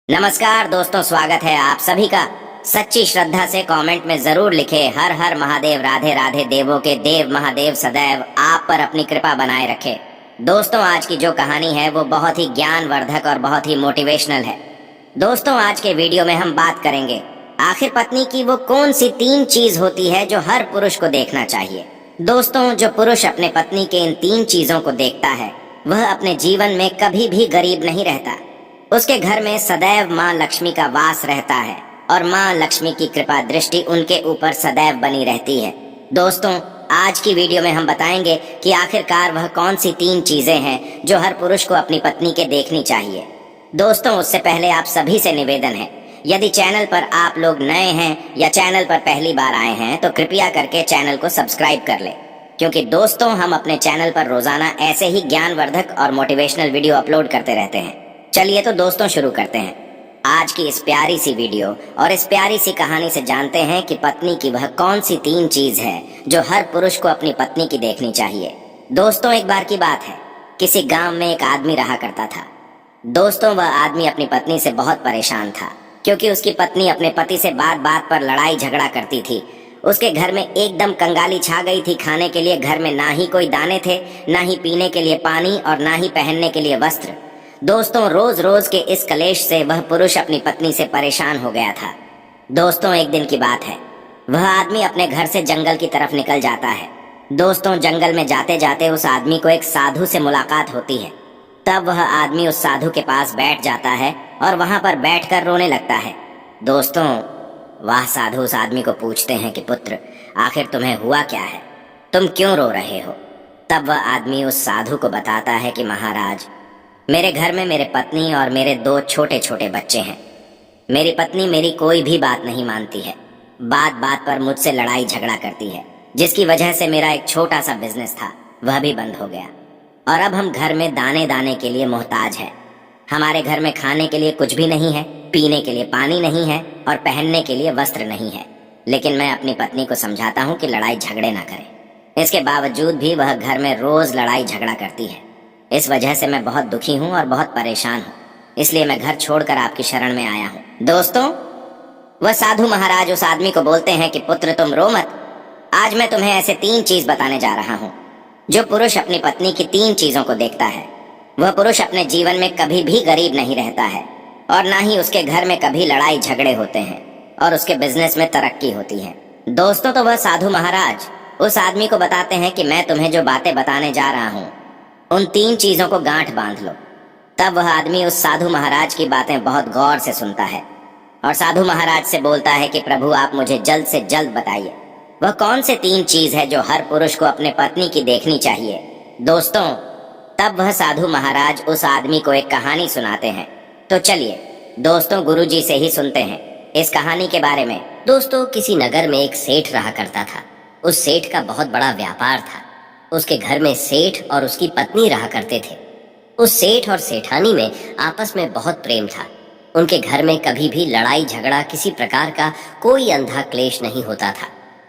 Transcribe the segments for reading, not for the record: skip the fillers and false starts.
नमस्कार दोस्तों, स्वागत है आप सभी का। सच्ची श्रद्धा से कमेंट में जरूर लिखे हर हर महादेव, राधे राधे, देवों के देव महादेव सदैव आप पर अपनी कृपा बनाए रखे। दोस्तों, आज की जो कहानी है वो बहुत ही ज्ञानवर्धक और बहुत ही मोटिवेशनल है। दोस्तों, आज के वीडियो में हम बात करेंगे आखिर पत्नी की वो कौन सी 3 चीज होती है जो हर पुरुष को देखना चाहिए। दोस्तों, जो पुरुष अपने पत्नी के इन 3 चीजों को देखता है वह अपने जीवन में कभी भी गरीब नहीं रहता। उसके घर में सदैव माँ लक्ष्मी का वास रहता है और माँ लक्ष्मी की कृपा दृष्टि उनके ऊपर सदैव बनी रहती है। दोस्तों, आज की वीडियो में हम बताएंगे कि आखिरकार वह कौन सी 3 चीजें हैं जो हर पुरुष को अपनी पत्नी के देखनी चाहिए। दोस्तों, उससे पहले आप सभी से निवेदन है, यदि चैनल पर आप लोग नए हैं या चैनल पर पहली बार आए हैं तो कृपया करके चैनल को सब्सक्राइब कर ले, क्योंकि दोस्तों हम अपने चैनल पर रोजाना ऐसे ही ज्ञानवर्धक और मोटिवेशनल वीडियो अपलोड करते रहते हैं। चलिए तो दोस्तों शुरू करते हैं आज की इस प्यारी सी वीडियो और इस प्यारी सी कहानी से जानते हैं कि पत्नी की वह कौन सी 3 चीज है जो हर पुरुष को अपनी पत्नी की देखनी चाहिए। दोस्तों, एक बार की बात है, किसी गांव में एक आदमी रहा करता था। दोस्तों, वह आदमी अपनी पत्नी से बहुत परेशान था, क्योंकि उसकी पत्नी अपने पति से बात बात पर लड़ाई झगड़ा करती थी। उसके घर में एकदम कंगाली छा गई थी। खाने के लिए घर में ना ही कोई दाने थे, ना ही पीने के लिए पानी और ना ही पहनने के लिए वस्त्र। दोस्तों, रोज रोज के इस कलेश से वह पुरुष अपनी पत्नी से परेशान हो गया था। दोस्तों, एक दिन की बात है, वह आदमी अपने घर से जंगल की तरफ निकल जाता है। दोस्तों, जंगल में जाते जाते उस आदमी को एक साधु से मुलाकात होती है। तब वह आदमी उस साधु के पास बैठ जाता है और वहां पर बैठकर रोने लगता है। दोस्तों, वह साधु उस आदमी को पूछते हैं कि पुत्र, आखिर तुम्हें हुआ क्या है, तुम क्यों रो रहे हो। तब वह आदमी उस साधु को बताता है कि महाराज, मेरे घर में मेरे पत्नी और मेरे 2 छोटे छोटे बच्चे हैं। मेरी पत्नी मेरी कोई भी बात नहीं मानती है, बात बात पर मुझसे लड़ाई झगड़ा करती है, जिसकी वजह से मेरा एक छोटा सा बिजनेस था वह भी बंद हो गया और अब हम घर में दाने दाने के लिए मोहताज है। हमारे घर में खाने के लिए कुछ भी नहीं है, पीने के लिए पानी नहीं है और पहनने के लिए वस्त्र नहीं है। लेकिन मैं अपनी पत्नी को समझाता हूँ कि लड़ाई झगड़े ना करे। इसके बावजूद भी वह घर में रोज लड़ाई झगड़ा करती है। इस वजह से मैं बहुत दुखी हूँ और बहुत परेशान हूँ, इसलिए मैं घर छोड़कर आपकी शरण में आया हूँ। दोस्तों, वह साधु महाराज उस आदमी को बोलते हैं कि पुत्र तुम रो मत, आज मैं तुम्हें ऐसे 3 चीज बताने जा रहा हूँ। जो पुरुष अपनी पत्नी की 3 चीजों को देखता है वह पुरुष अपने जीवन में कभी भी गरीब नहीं रहता है और ना ही उसके घर में कभी लड़ाई झगड़े होते हैं और उसके बिजनेस में तरक्की होती है। दोस्तों, तो वह साधु महाराज उस आदमी को बताते हैं कि मैं तुम्हें जो बातें बताने जा रहा हूँ उन 3 चीजों को गांठ बांध लो। तब वह आदमी उस साधु महाराज की बातें बहुत गौर से सुनता है और साधु महाराज से बोलता है कि प्रभु, आप मुझे जल्द से जल्द बताइए वह कौन से 3 चीज है जो हर पुरुष को अपने पत्नी की देखनी चाहिए। दोस्तों, तब वह साधु महाराज उस आदमी को एक कहानी सुनाते हैं। तो चलिए दोस्तों, गुरुजी से ही सुनते हैं इस कहानी के बारे में। दोस्तों, किसी नगर में एक सेठ रहा करता था। उस सेठ का बहुत बड़ा व्यापार था। उसके घर में सेठ और उसकी पत्नी रहा करते थे। उस सेठ और सेठानी में आपस में बहुत प्रेम था। उनके घर में कभी भी लड़ाई झगड़ा, किसी प्रकार का कोई अंधा क्लेश नहीं होता था।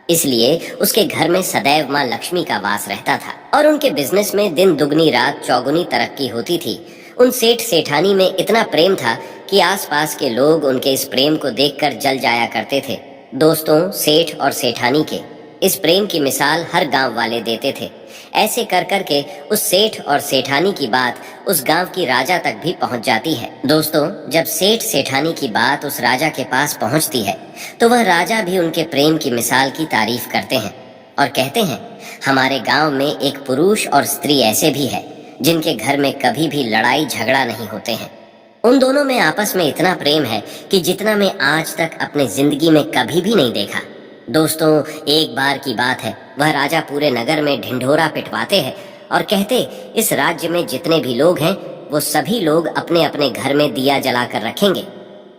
इसलिए उसके घर में सदैव माँ लक्ष्मी का वास रहता था और उनके बिजनेस में दिन दुगनी रात चौगुनी तरक्की होती थी। उन सेठ सेठानी में इतना प्रेम था कि आसपास के लोग उनके इस प्रेम को देखकर जल जाया करते थे। दोस्तों, सेठ और सेठानी के इस प्रेम की मिसाल हर गांव वाले देते थे। ऐसे कर करके उस सेठ और सेठानी की बात उस गांव की राजा तक भी पहुंच जाती है। दोस्तों, जब सेठ सेठानी की बात उस राजा के पास पहुंचती है तो वह राजा भी उनके प्रेम की मिसाल की तारीफ करते हैं और कहते हैं, हमारे गांव में एक पुरुष और स्त्री ऐसे भी है जिनके घर में कभी भी लड़ाई झगड़ा नहीं होते हैं। उन दोनों में आपस में इतना प्रेम है कि जितना मैं आज तक अपनी जिंदगी में कभी भी नहीं देखा। दोस्तों, एक बार की बात है, वह राजा पूरे नगर में ढिंढोरा पिटवाते हैं और कहते, इस राज्य में जितने भी लोग हैं वो सभी लोग अपने अपने घर में दिया जलाकर रखेंगे।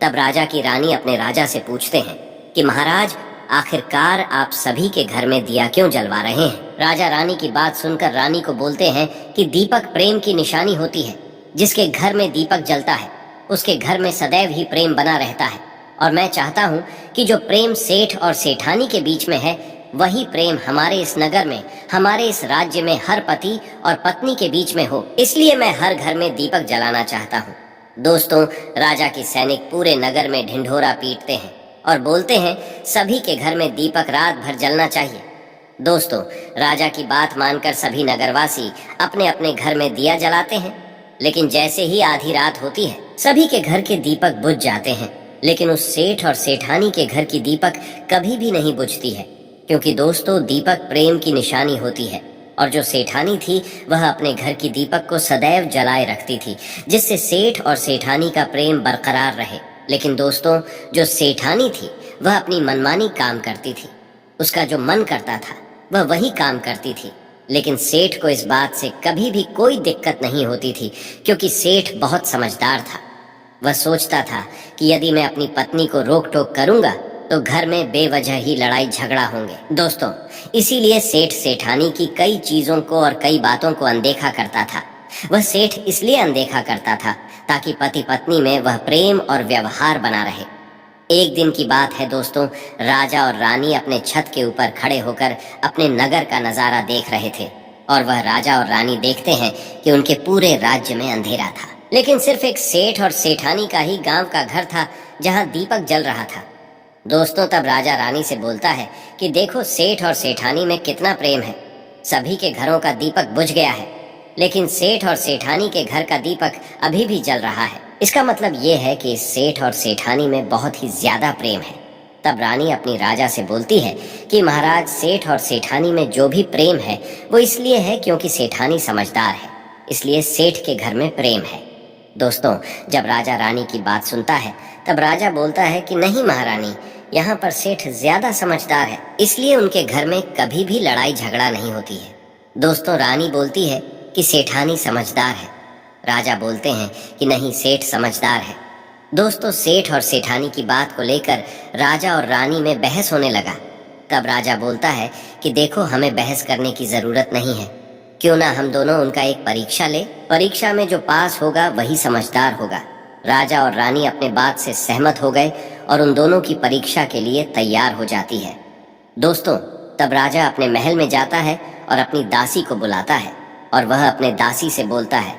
तब राजा की रानी अपने राजा से पूछते हैं कि महाराज, आखिरकार आप सभी के घर में दिया क्यों जलवा रहे हैं। राजा रानी की बात सुनकर रानी को बोलते हैं कि दीपक प्रेम की निशानी होती है। जिसके घर में दीपक जलता है उसके घर में सदैव ही प्रेम बना रहता है और मैं चाहता हूँ कि जो प्रेम सेठ और सेठानी के बीच में है वही प्रेम हमारे इस नगर में, हमारे इस राज्य में हर पति और पत्नी के बीच में हो। इसलिए मैं हर घर में दीपक जलाना चाहता हूँ। दोस्तों, राजा की सैनिक पूरे नगर में ढिंढोरा पीटते हैं और बोलते हैं सभी के घर में दीपक रात भर जलना चाहिए। दोस्तों, राजा की बात मानकर सभी नगरवासी अपने अपने घर में दिया जलाते हैं, लेकिन जैसे ही आधी रात होती है सभी के घर के दीपक बुझ जाते हैं। लेकिन उस सेठ और सेठानी के घर की दीपक कभी भी नहीं बुझती है, क्योंकि दोस्तों दीपक प्रेम की निशानी होती है और जो सेठानी थी वह अपने घर की दीपक को सदैव जलाए रखती थी, जिससे सेठ और सेठानी का प्रेम बरकरार रहे। लेकिन दोस्तों, जो सेठानी थी वह अपनी मनमानी काम करती थी, उसका जो मन करता था वह वही काम करती थी। लेकिन सेठ को इस बात से कभी भी कोई दिक्कत नहीं होती थी, क्योंकि सेठ बहुत समझदार था। वह सोचता था कि यदि मैं अपनी पत्नी को रोक टोक करूंगा तो घर में बेवजह ही लड़ाई झगड़ा होंगे। दोस्तों, इसीलिए सेठ सेठानी की कई चीजों को और कई बातों को अनदेखा करता था। वह सेठ इसलिए अनदेखा करता था ताकि पति पत्नी में वह प्रेम और व्यवहार बना रहे। एक दिन की बात है दोस्तों, राजा और रानी अपने छत के ऊपर खड़े होकर अपने नगर का नजारा देख रहे थे और वह राजा और रानी देखते हैं कि उनके पूरे राज्य में अंधेरा था, लेकिन सिर्फ एक सेठ और सेठानी का ही गांव का घर था जहां दीपक जल रहा था। दोस्तों, तब राजा रानी से बोलता है कि देखो सेठ और सेठानी में कितना प्रेम है। सभी के घरों का दीपक बुझ गया है, लेकिन सेठ और सेठानी के घर का दीपक अभी भी जल रहा है। इसका मतलब ये है कि इस सेठ और सेठानी में बहुत ही ज्यादा प्रेम है। तब रानी अपनी राजा से बोलती है कि महाराज, सेठ और सेठानी में जो भी प्रेम है वो इसलिए है क्योंकि सेठानी समझदार है, इसलिए सेठ के घर में प्रेम है। दोस्तों, जब राजा रानी की बात सुनता है तब राजा बोलता है कि नहीं महारानी, यहाँ पर सेठ ज्यादा समझदार है, इसलिए उनके घर में कभी भी लड़ाई झगड़ा नहीं होती है। दोस्तों, रानी बोलती है कि सेठानी समझदार है। राजा बोलते हैं कि नहीं, सेठ समझदार है। दोस्तों, सेठ और सेठानी की बात को लेकर राजा और रानी में बहस होने लगा। तब राजा बोलता है कि देखो, हमें बहस करने की जरूरत नहीं है, क्यों ना हम दोनों उनका एक परीक्षा ले, परीक्षा में जो पास होगा वही समझदार होगा। राजा और रानी अपने बात से सहमत हो गए और उन दोनों की परीक्षा के लिए तैयार हो जाती है। दोस्तों, तब राजा अपने महल में जाता है और अपनी दासी को बुलाता है और वह अपने दासी से बोलता है,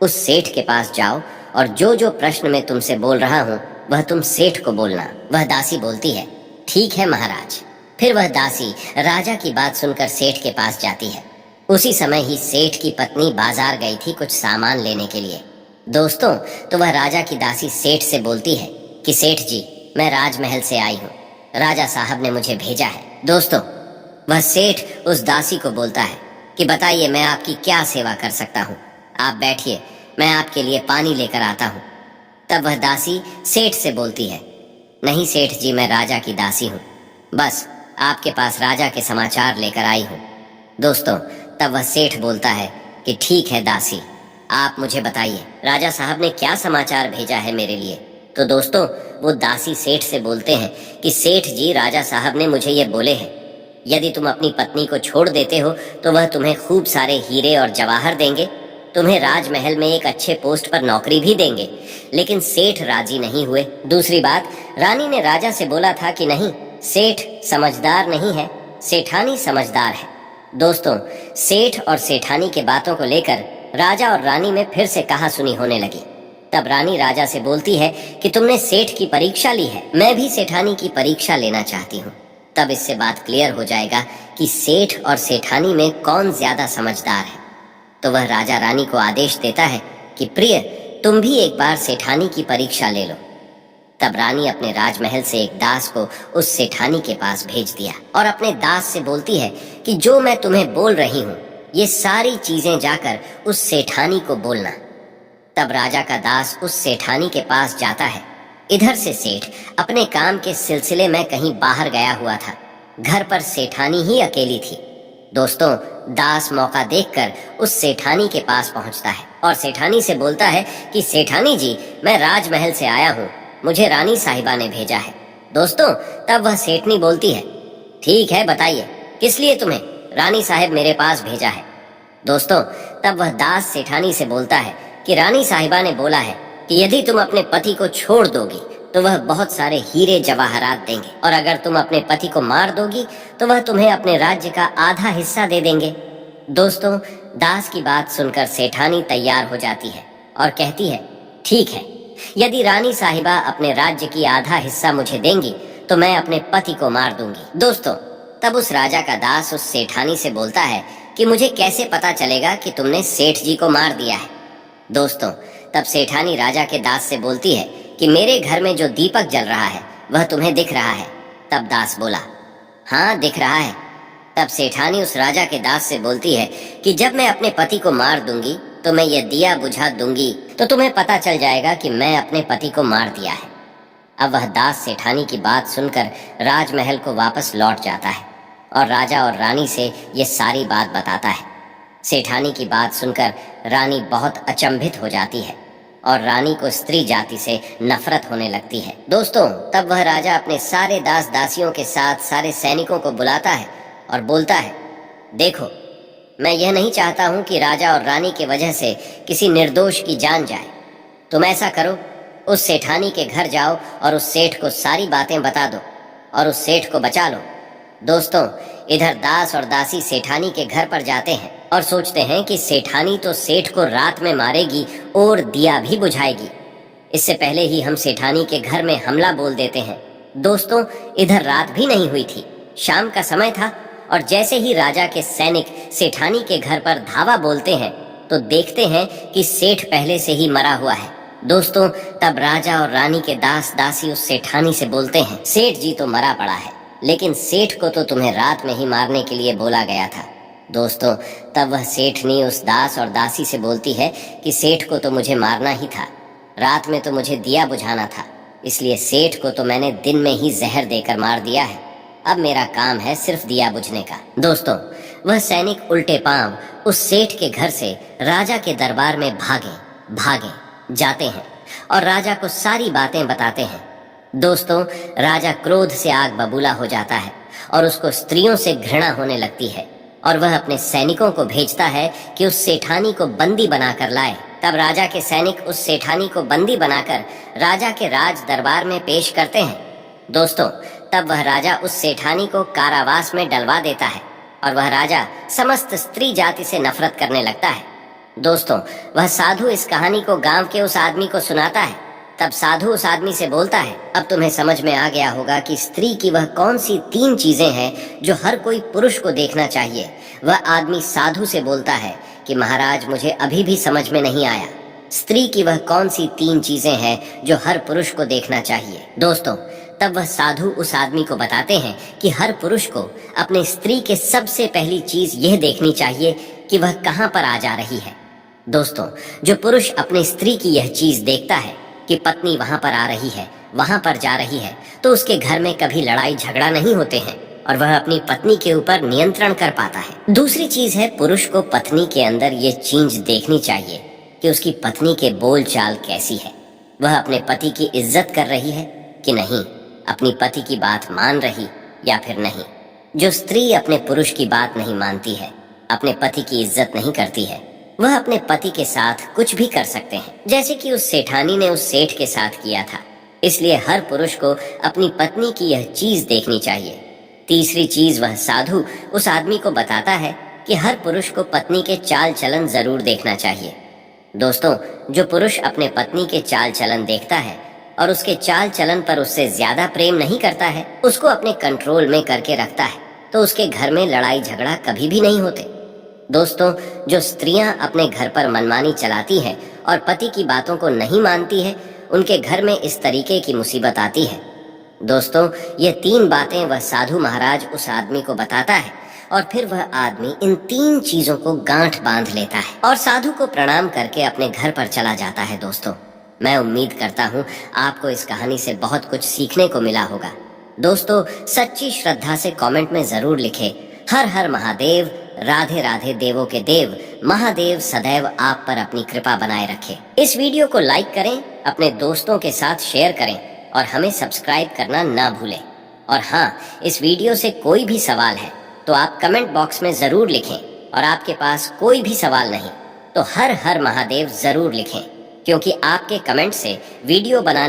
उस सेठ के पास जाओ और जो जो प्रश्न मैं तुमसे बोल रहा हूँ वह तुम सेठ को बोलना। वह दासी बोलती है, ठीक है महाराज। फिर वह दासी राजा की बात सुनकर सेठ के पास जाती है। उसी समय ही सेठ की पत्नी बाजार गई थी कुछ सामान लेने के लिए। दोस्तों, तो वह राजा की दासी सेठ से बोलती है कि सेठ जी, मैं राजमहल से आई हूँ, राजा साहब ने मुझे भेजा है। दोस्तों, वह सेठ उस दासी को बोलता है कि बताइए मैं आपकी क्या सेवा कर सकता हूँ, आप बैठिए, मैं आपके लिए पानी लेकर आता हूँ। तब वह दासी सेठ से बोलती है, नहीं सेठ जी, मैं राजा की दासी हूँ, बस आपके पास राजा के समाचार लेकर आई हूँ। दोस्तों, तब वह सेठ बोलता है कि ठीक है दासी, आप मुझे बताइए राजा साहब ने क्या समाचार भेजा है मेरे लिए। तो दोस्तों, वो दासी सेठ से बोलते हैं कि सेठ जी, राजा साहब ने मुझे ये बोले हैं, यदि तुम अपनी पत्नी को छोड़ देते हो तो वह तुम्हें खूब सारे हीरे और जवाहर देंगे, तुम्हें राजमहल में एक अच्छे पोस्ट पर नौकरी भी देंगे। लेकिन सेठ राजी नहीं हुए। दूसरी बात, रानी ने राजा से बोला था कि नहीं, सेठ समझदार नहीं है, सेठानी समझदार है। दोस्तों, सेठ और सेठानी के बातों को लेकर राजा और रानी में फिर से कहासुनी होने लगी। तब रानी राजा से बोलती है कि तुमने सेठ की परीक्षा ली है, मैं भी सेठानी की परीक्षा लेना चाहती हूँ, तब इससे बात क्लियर हो जाएगा कि सेठ और सेठानी में कौन ज्यादा समझदार है। तो वह राजा रानी को आदेश देता है कि प्रिय, तुम भी एक बार सेठानी की परीक्षा ले लो। तब रानी अपने राजमहल से एक दास को उस सेठानी के पास भेज दिया और अपने दास से बोलती है कि जो मैं तुम्हें बोल रही हूँ ये सारी चीजें जाकर उस सेठानी को बोलना। तब राजा का दास उस सेठानी के पास जाता है। इधर से सेठ अपने काम के सिलसिले में कहीं बाहर गया हुआ था, घर पर सेठानी ही अकेली थी। दोस्तों, दास मौका देखकर उस सेठानी के पास पहुंचता है और सेठानी से बोलता है कि सेठानी जी, मैं राजमहल से आया हूँ, मुझे रानी साहिबा ने भेजा है। दोस्तों, तब वह सेठनी बोलती है, ठीक है, बताइए किस लिए तुम्हें रानी साहिब मेरे पास भेजा है। दोस्तों, तब वह दास सेठानी से बोलता है कि रानी साहिबा ने बोला है कि यदि तुम अपने पति को छोड़ दोगी तो वह बहुत सारे हीरे जवाहरात देंगे, और अगर तुम अपने पति को मार दोगी तो वह तुम्हें अपने राज्य का आधा हिस्सा दे देंगे। दोस्तों, दास की बात सुनकर सेठानी तैयार हो जाती है और कहती है, ठीक है, यदि रानी साहिबा अपने राज्य की आधा हिस्सा मुझे देंगी तो मैं अपने पति को मार दूंगी। दोस्तों, तब उस राजा का दास उस सेठानी से बोलता है कि मुझे कैसे पता चलेगा कि तुमने सेठ जी को मार दिया है। दोस्तों, तब सेठानी राजा के दास से बोलती है कि मेरे घर में जो दीपक जल रहा है वह तुम्हें दिख रहा है। तब दास बोला, हाँ दिख रहा है। तब सेठानी उस राजा के दास से बोलती है कि जब मैं अपने पति को मार दूंगी तो मैं यह दिया बुझा दूंगी तो तुम्हें पता चल जाएगा कि मैं अपने पति को मार दिया है। अब वह दास सेठानी की बात सुनकर राजमहल को वापस लौट जाता है और राजा और रानी से ये सारी बात बताता है। सेठानी की बात सुनकर रानी बहुत अचंभित हो जाती है और रानी को स्त्री जाति से नफरत होने लगती है। दोस्तों, तब वह राजा अपने सारे दास दासियों के साथ सारे सैनिकों को बुलाता है और बोलता है, देखो, मैं यह नहीं चाहता हूं कि राजा और रानी की वजह से किसी निर्दोष की जान जाए। तुम ऐसा करो, उस सेठानी के घर जाओ और उस सेठ को सारी बातें बता दो और उस सेठ को बचा लो। दोस्तों, इधर दास और दासी सेठानी के घर पर जाते हैं और सोचते हैं कि सेठानी तो सेठ को रात में मारेगी और दिया भी बुझाएगी। इससे पहले ही हम सेठानी के घर में हमला बोल देते हैं। दोस्तों, इधर रात भी नहीं हुई थी, शाम का समय था और जैसे ही राजा के सैनिक सेठानी के घर पर धावा बोलते हैं तो देखते हैं कि सेठ पहले से ही मरा हुआ है। दोस्तों, तब राजा और रानी के दास दासी उस सेठानी से बोलते हैं, सेठ जी तो मरा पड़ा है, लेकिन सेठ को तो तुम्हें रात में ही मारने के लिए बोला गया था। दोस्तों, तब वह सेठनी उस दास और दासी से बोलती है कि सेठ को तो मुझे मारना ही था, रात में तो मुझे दिया बुझाना था, इसलिए सेठ को तो मैंने दिन में ही जहर देकर मार दिया है। अब मेरा काम है सिर्फ दिया बुझने का। दोस्तों, वह सैनिक उल्टे पांव उस सेठ के घर से राजा के दरबार में भागे जाते हैं और राजा को सारी बातें बताते हैं। दोस्तों, राजा क्रोध से आग बबूला हो जाता है और उसको स्त्रियों से घृणा होने लगती है और वह अपने सैनिकों को भेजता है कि उस सेठानी को बंदी बनाकर लाए। तब राजा के सैनिक उस सेठानी को बंदी बनाकर राजा के राज दरबार में पेश करते हैं। दोस्तों, तब वह राजा उस सेठानी को कारावास में डलवा देता है और वह राजा समस्त स्त्री जाति से नफरत करने लगता है। दोस्तों, वह साधु इस कहानी को गांव के उस आदमी को सुनाता है। तब साधु उस आदमी से बोलता है, अब तुम्हें समझ में आ गया होगा कि स्त्री की वह कौन सी 3 चीजें हैं जो हर कोई पुरुष को देखना चाहिए। वह आदमी साधु से बोलता है कि महाराज, मुझे अभी भी समझ में नहीं आया, स्त्री की वह कौन सी 3 चीजें हैं जो हर पुरुष को देखना चाहिए। दोस्तों, तब वह साधु उस आदमी को बताते हैं कि हर पुरुष को अपने स्त्री के सबसे पहली चीज यह देखनी चाहिए कि वह कहाँ पर आ जा रही है। दोस्तों, जो पुरुष अपनी स्त्री की यह चीज देखता है कि पत्नी वहां पर आ रही है, वहां पर जा रही है, तो उसके घर में कभी लड़ाई झगड़ा नहीं होते हैं और वह अपनी पत्नी के ऊपर नियंत्रण कर पाता है। दूसरी चीज है, पुरुष को पत्नी के अंदर ये चीज देखनी चाहिए कि उसकी पत्नी के बोल चाल कैसी है, वह अपने पति की इज्जत कर रही है कि नहीं, अपनी पति की बात मान रही या फिर नहीं। जो स्त्री अपने पुरुष की बात नहीं मानती है, अपने पति की इज्जत नहीं करती है, वह अपने पति के साथ कुछ भी कर सकते हैं, जैसे कि उस सेठानी ने उस सेठ के साथ किया था। इसलिए हर पुरुष को अपनी पत्नी की यह चीज देखनी चाहिए। तीसरी चीज, वह साधु उस आदमी को बताता है कि हर पुरुष को पत्नी के चाल चलन जरूर देखना चाहिए। दोस्तों, जो पुरुष अपने पत्नी के चाल चलन देखता है और उसके चाल चलन पर उससे ज्यादा प्रेम नहीं करता है, उसको अपने कंट्रोल में करके रखता है, तो उसके घर में लड़ाई झगड़ा कभी भी नहीं होते। दोस्तों, जो स्त्रियां अपने घर पर मनमानी चलाती हैं और पति की बातों को नहीं मानती है, उनके घर में इस तरीके की मुसीबत आती है। दोस्तों, ये 3 बातें वह साधु महाराज उस आदमी को बताता है और फिर वह आदमी इन 3 चीजों को गांठ बांध लेता है और साधु को प्रणाम करके अपने घर पर चला जाता है। दोस्तों, मैं उम्मीद करता हूँ आपको इस कहानी से बहुत कुछ सीखने को मिला होगा। दोस्तों, सच्ची श्रद्धा से कमेंट में जरूर लिखें, हर हर महादेव, राधे राधे देवों के देव, महादेव सदैव आप पर अपनी कृपा बनाए रखे। इस वीडियो को लाइक करें, अपने दोस्तों के साथ शेयर करें और हमें सब्सक्राइब करना ना भूलें। और हाँ, इस वीडियो से कोई भी सवाल है तो आप कमेंट बॉक्स में जरूर लिखें, और आपके पास कोई भी सवाल नहीं तो हर हर महादेव जरूर लिखें, क्योंकि आपके कमेंट से वीडियो बनाने